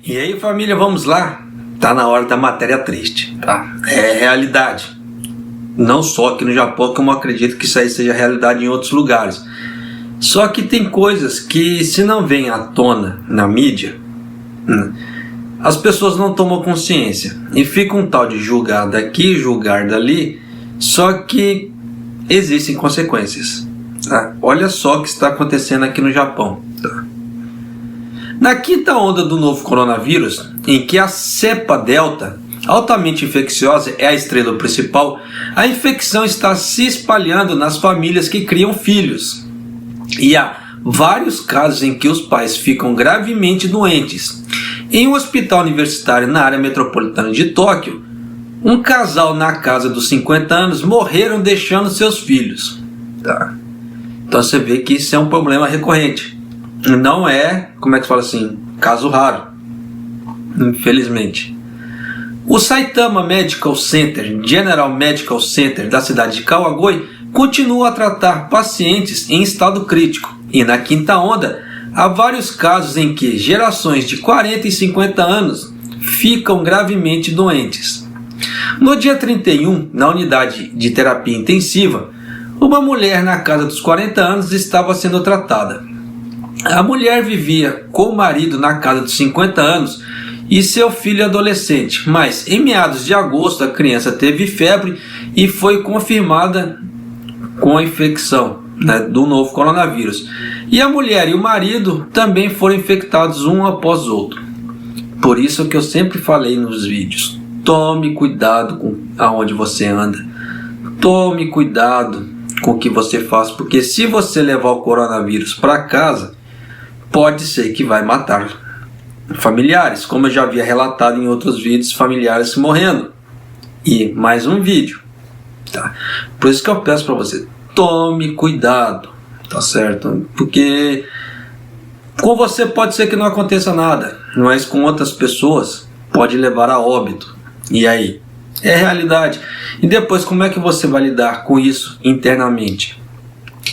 E aí, família, vamos lá? Tá na hora da matéria triste, tá? É realidade. Não só aqui no Japão, como eu acredito que isso aí seja realidade em outros lugares. Só que tem coisas que, se não vêm à tona na mídia, as pessoas não tomam consciência e fica um tal de julgar daqui, julgar dali, só que existem consequências, tá? Olha só o que está acontecendo aqui no Japão, tá? Na quinta onda do novo coronavírus, em que a cepa Delta, altamente infecciosa, é a estrela principal, a infecção está se espalhando nas famílias que criam filhos. E há vários casos em que os pais ficam gravemente doentes. Em um hospital universitário na área metropolitana de Tóquio, um casal na casa dos 50 anos morreram deixando seus filhos. Tá? Então você vê que isso é um problema recorrente. Não é, como é que se fala assim, caso raro, infelizmente. O Saitama Medical Center, General Medical Center da cidade de Kawagoe, continua a tratar pacientes em estado crítico. E na quinta onda, há vários casos em que gerações de 40 e 50 anos ficam gravemente doentes. No dia 31, na unidade de terapia intensiva, uma mulher na casa dos 40 anos estava sendo tratada. A mulher vivia com o marido na casa dos 50 anos e seu filho adolescente, mas em meados de agosto a criança teve febre e foi confirmada com a infecção, do novo coronavírus. E a mulher e o marido também foram infectados um após o outro. Por isso que eu sempre falei nos vídeos, tome cuidado com aonde você anda, tome cuidado com o que você faz, porque se você levar o coronavírus para casa, pode ser que vai matar familiares, como eu já havia relatado em outros vídeos, familiares morrendo. E mais um vídeo, tá? Por isso que eu peço para você, tome cuidado, tá certo? Porque com você pode ser que não aconteça nada, mas com outras pessoas pode levar a óbito. E aí? É realidade. E depois, como é que você vai lidar com isso internamente?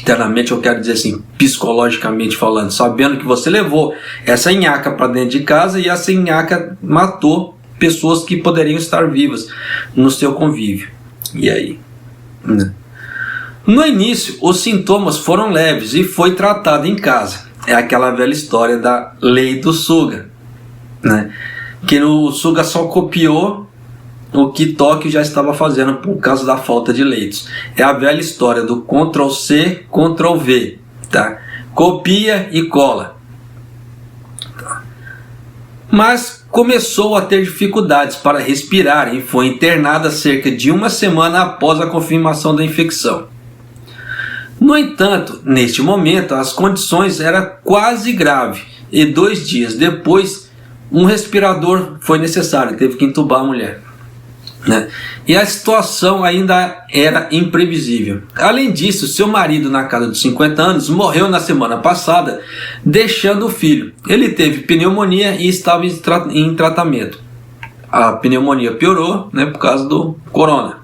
Internamente eu quero dizer assim, psicologicamente falando, sabendo que você levou essa nhaca para dentro de casa e essa nhaca matou pessoas que poderiam estar vivas no seu convívio. E aí? No início, os sintomas foram leves e foi tratado em casa. É aquela velha história da lei do Suga, que o Suga só copiou o que Tóquio já estava fazendo por causa da falta de leitos. É a velha história do Ctrl+C, Ctrl+V, tá? Copia e cola. Mas começou a ter dificuldades para respirar e foi internada cerca de uma semana após a confirmação da infecção. No entanto, neste momento, as condições eram quase graves e 2 dias depois, um respirador foi necessário, teve que entubar a mulher. E a situação ainda era imprevisível. Além disso, seu marido na casa dos 50 anos morreu na semana passada, deixando o filho. Ele teve pneumonia e estava em tratamento. A pneumonia piorou, por causa do corona.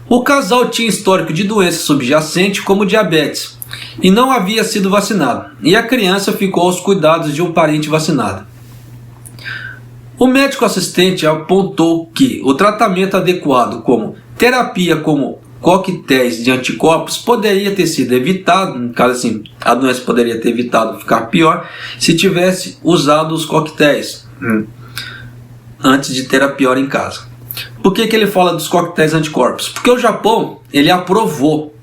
O casal tinha histórico de doença subjacente como diabetes e não havia sido vacinado, e a criança ficou aos cuidados de um parente vacinado. O médico assistente apontou que o tratamento adequado, como terapia como coquetéis de anticorpos, poderia ter sido evitado, no caso assim, a doença poderia ter evitado ficar pior, se tivesse usado os coquetéis antes de ter a pior em casa. Por que ele fala dos coquetéis anticorpos? Porque o Japão, ele aprovou,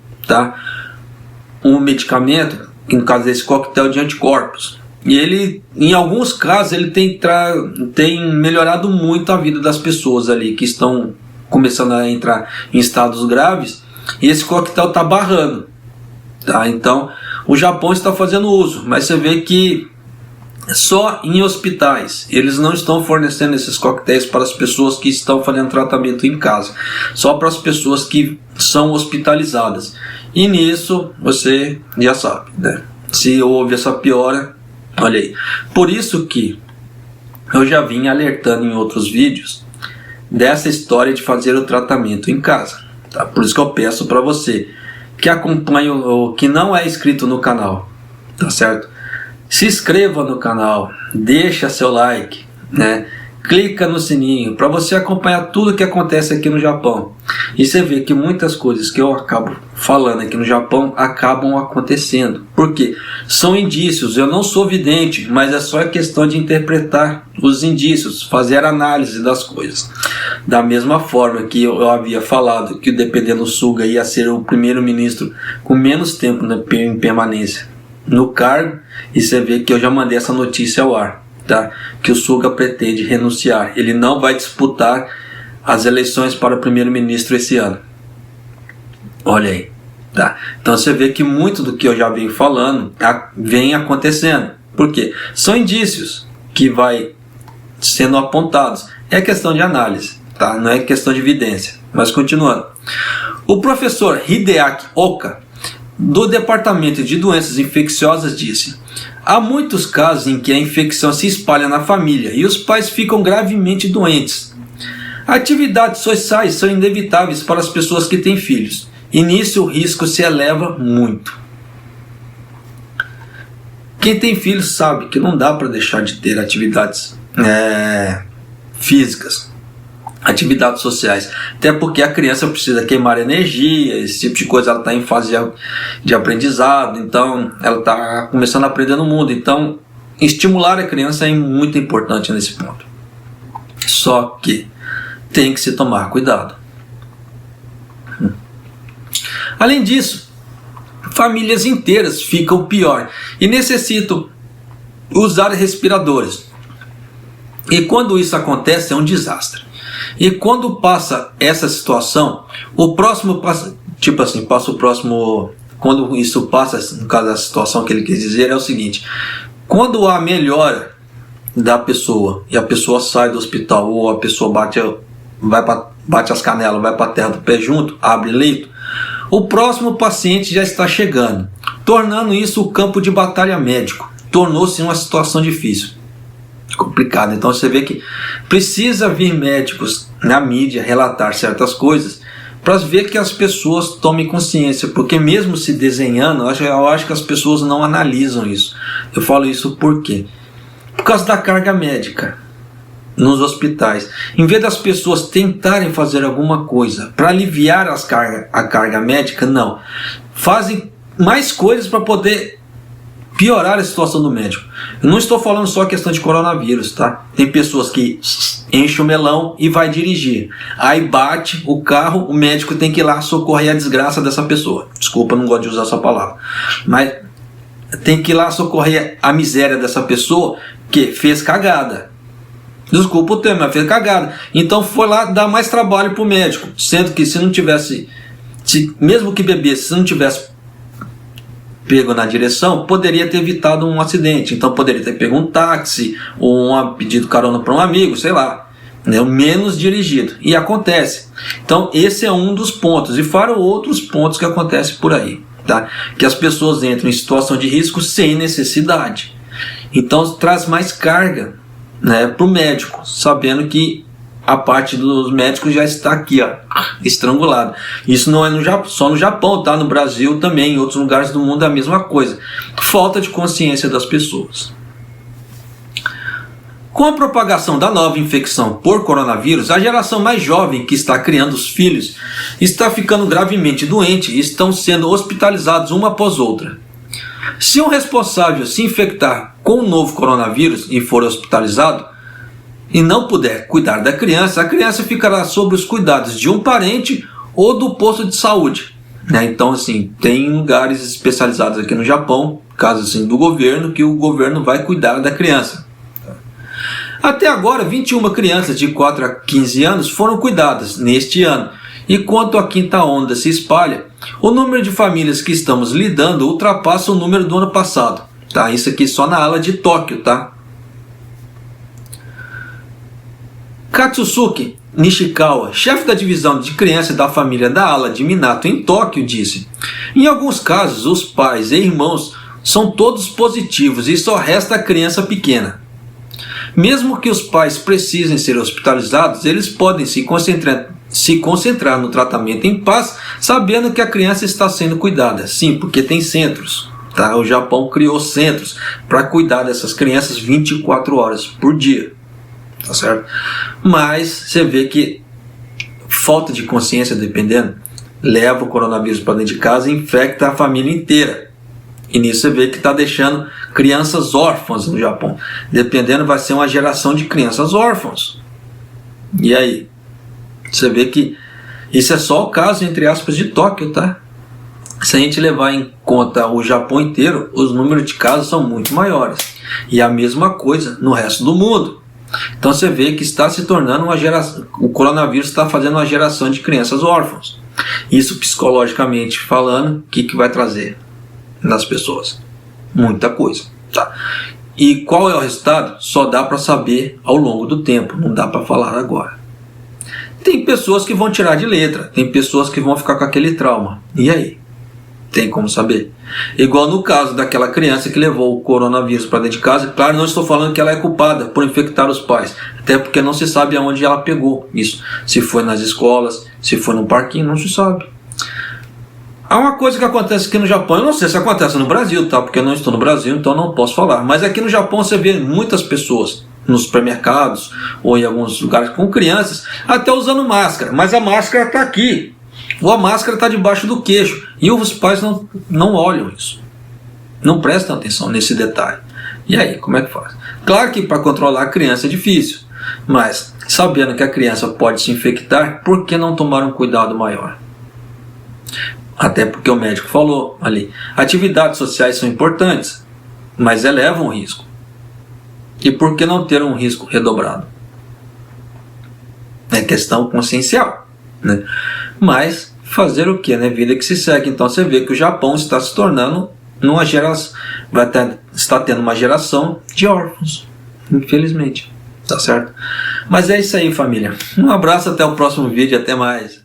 um medicamento, no caso desse coquetel de anticorpos. E ele, em alguns casos, ele tem melhorado muito a vida das pessoas ali que estão começando a entrar em estados graves, e esse coquetel está barrando. Então, o Japão está fazendo uso, mas você vê que só em hospitais eles não estão fornecendo esses coquetéis para as pessoas que estão fazendo tratamento em casa, só para as pessoas que são hospitalizadas. E nisso, você já sabe, se houve essa piora, olha aí. Por isso que eu já vim alertando em outros vídeos dessa história de fazer o tratamento em casa. Por isso que eu peço para você que acompanhe o que não é inscrito no canal, tá certo? Se inscreva no canal, deixa seu like, né? Clica no sininho para você acompanhar tudo que acontece aqui no Japão. E você vê que muitas coisas que eu acabo falando aqui no Japão acabam acontecendo. Por quê? São indícios. Eu não sou vidente, mas é só questão de interpretar os indícios, fazer análise das coisas. Da mesma forma que eu havia falado que o Dependendo Suga ia ser o primeiro-ministro com menos tempo em permanência no cargo, e você vê que eu já mandei essa notícia ao ar. Tá? Que o Suga pretende renunciar. Ele não vai disputar as eleições para primeiro-ministro esse ano. Olha aí. Tá? Então você vê que muito do que eu já venho falando vem acontecendo. Por quê? São indícios que vai sendo apontados. É questão de análise, tá? Não é questão de evidência. Mas continuando. O professor Hideaki Oka, do Departamento de Doenças Infecciosas, disse: há muitos casos em que a infecção se espalha na família e os pais ficam gravemente doentes. Atividades sociais são inevitáveis para as pessoas que têm filhos, e nisso o risco se eleva muito. Quem tem filhos sabe que não dá para deixar de ter atividades físicas, atividades sociais, até porque a criança precisa queimar energia, esse tipo de coisa. Ela está em fase de aprendizado, então ela está começando a aprender no mundo, então estimular a criança é muito importante nesse ponto. Só que tem que se tomar cuidado. Além disso, famílias inteiras ficam pior e necessitam usar respiradores, e quando isso acontece é um desastre. E quando passa essa situação, o próximo passa, tipo assim, passa o próximo, quando isso passa, no caso da situação que ele quis dizer é o seguinte: quando há melhora da pessoa e a pessoa sai do hospital, ou a pessoa bate as canelas, vai para a terra do pé junto, abre leito, o próximo paciente já está chegando, tornando isso o campo de batalha médico. Tornou-se uma situação difícil, complicado. Então você vê que precisa vir médicos na mídia relatar certas coisas para ver que as pessoas tomem consciência, porque mesmo se desenhando, eu acho que as pessoas não analisam isso. Eu falo isso por quê? Por causa da carga médica nos hospitais. Em vez das pessoas tentarem fazer alguma coisa para aliviar a carga médica, não. Fazem mais coisas para poder piorar a situação do médico. Eu não estou falando só questão de coronavírus, tá? Tem pessoas que enchem o melão e vai dirigir. Aí bate o carro, o médico tem que ir lá socorrer a desgraça dessa pessoa. Desculpa, não gosto de usar essa palavra. Mas tem que ir lá socorrer a miséria dessa pessoa que fez cagada. Desculpa o termo, mas fez cagada. Então foi lá dar mais trabalho pro médico. Sendo que se não tivesse, mesmo que bebesse, se não tivesse pego na direção, poderia ter evitado um acidente. Então poderia ter pego um táxi ou pedido carona para um amigo, sei lá, né? Menos dirigido. E acontece. Então esse é um dos pontos. E fora outros pontos que acontecem por aí, tá? Que as pessoas entram em situação de risco sem necessidade. Então traz mais carga, né, para o médico, sabendo que a parte dos médicos já está aqui, ó, estrangulada. Isso não é só no Japão, tá? No Brasil também, em outros lugares do mundo é a mesma coisa. Falta de consciência das pessoas. Com a propagação da nova infecção por coronavírus, a geração mais jovem que está criando os filhos está ficando gravemente doente e estão sendo hospitalizados uma após outra. Se um responsável se infectar com o novo coronavírus e for hospitalizado, e não puder cuidar da criança, a criança ficará sob os cuidados de um parente ou do posto de saúde, né? Então, assim, tem lugares especializados aqui no Japão, casos assim do governo, que o governo vai cuidar da criança. Até agora, 21 crianças de 4 a 15 anos foram cuidadas neste ano. E quanto a quinta onda se espalha, o número de famílias que estamos lidando ultrapassa o número do ano passado. Tá? Isso aqui só na ala de Tóquio, tá? Katsusuke Nishikawa, chefe da divisão de crianças da família da ala de Minato em Tóquio, disse: em alguns casos, os pais e irmãos são todos positivos e só resta a criança pequena. Mesmo que os pais precisem ser hospitalizados, eles podem se concentrar no tratamento em paz, sabendo que a criança está sendo cuidada. Sim, porque tem centros, Tá? O Japão criou centros para cuidar dessas crianças 24 horas por dia. Tá certo? Mas você vê que falta de consciência, dependendo, leva o coronavírus para dentro de casa e infecta a família inteira. E nisso você vê que está deixando crianças órfãs no Japão. Dependendo, vai ser uma geração de crianças órfãs. E aí? Você vê que isso é só o caso, entre aspas, de Tóquio, tá? Se a gente levar em conta o Japão inteiro, os números de casos são muito maiores. E a mesma coisa no resto do mundo. Então você vê que está se tornando uma geração, o coronavírus está fazendo uma geração de crianças órfãs. Isso psicologicamente falando, o que vai trazer nas pessoas? Muita coisa. Tá? E qual é o resultado? Só dá para saber ao longo do tempo, não dá para falar agora. Tem pessoas que vão tirar de letra, tem pessoas que vão ficar com aquele trauma. E aí? Tem como saber? Igual no caso daquela criança que levou o coronavírus para dentro de casa. Claro, não estou falando que ela é culpada por infectar os pais, até porque não se sabe aonde ela pegou isso. Se foi nas escolas, se foi no parquinho, não se sabe. Há uma coisa que acontece aqui no Japão, eu não sei se acontece no Brasil, tá? Porque eu não estou no Brasil, então não posso falar. Mas aqui no Japão você vê muitas pessoas nos supermercados ou em alguns lugares com crianças até usando máscara, mas a máscara está aqui. Ou a máscara está debaixo do queixo. E os pais não olham isso. Não prestam atenção nesse detalhe. E aí, como é que faz? Claro que para controlar a criança é difícil. Mas, sabendo que a criança pode se infectar, por que não tomar um cuidado maior? Até porque o médico falou ali. Atividades sociais são importantes, mas elevam o risco. E por que não ter um risco redobrado? É questão consciencial, né? Mas fazer o que, né? Vida que se segue. Então você vê que o Japão está se tornando numa geração, está tendo uma geração de órfãos, infelizmente, tá certo? Mas é isso aí, família. Um abraço, até o próximo vídeo, até mais.